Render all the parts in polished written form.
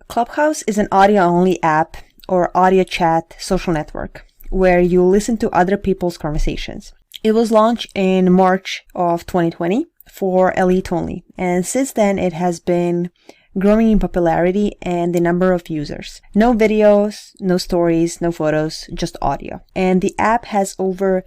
Clubhouse is an audio-only app or audio chat social network where you listen to other people's conversations. It was launched in March of 2020 for elite only, and since then it has been growing in popularity and the number of users. No videos, no stories, no photos, just audio. And the app has over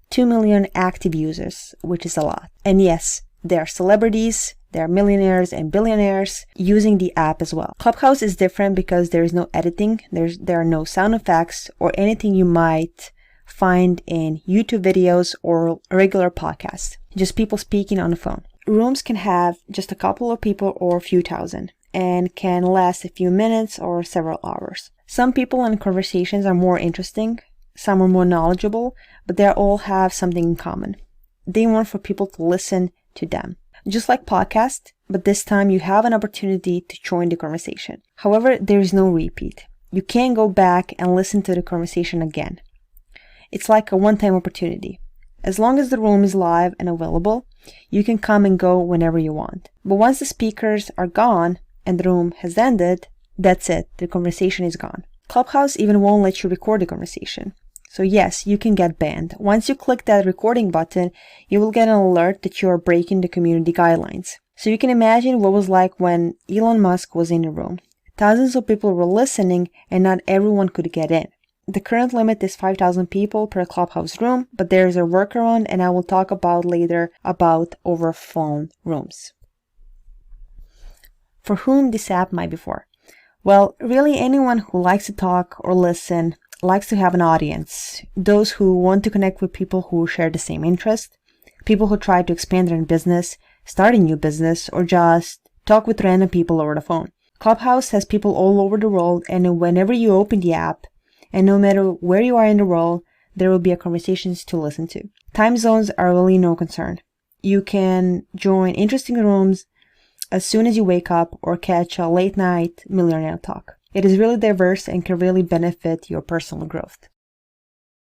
2 million active users, which is a lot. And yes, there are celebrities, there are millionaires and billionaires using the app as well. Clubhouse is different because there is no editing, there are no sound effects or anything you might find in YouTube videos or regular podcasts. Just people speaking on the phone. Rooms can have just a couple of people or a few thousand and can last a few minutes or several hours. Some people and conversations are more interesting, some are more knowledgeable, but they all have something in common. They want for people to listen to them. Just like podcast, but this time you have an opportunity to join the conversation. However, there is no repeat. You can't go back and listen to the conversation again. It's like a one-time opportunity. As long as the room is live and available, you can come and go whenever you want. But once the speakers are gone and the room has ended, that's it. The conversation is gone. Clubhouse even won't let you record the conversation. So yes, you can get banned. Once you click that recording button, you will get an alert that you are breaking the community guidelines. So you can imagine what was like when Elon Musk was in the room. Thousands of people were listening and not everyone could get in. The current limit is 5,000 people per Clubhouse room, but there is a workaround and I will talk about later about over phone rooms. For whom this app might be for? Well, really anyone who likes to talk or listen, likes to have an audience, those who want to connect with people who share the same interest, people who try to expand their business, start a new business, or just talk with random people over the phone. Clubhouse has people all over the world, and whenever you open the app, and no matter where you are in the world, there will be conversations to listen to. Time zones are really no concern. You can join interesting rooms as soon as you wake up or catch a late night millionaire talk. It is really diverse and can really benefit your personal growth.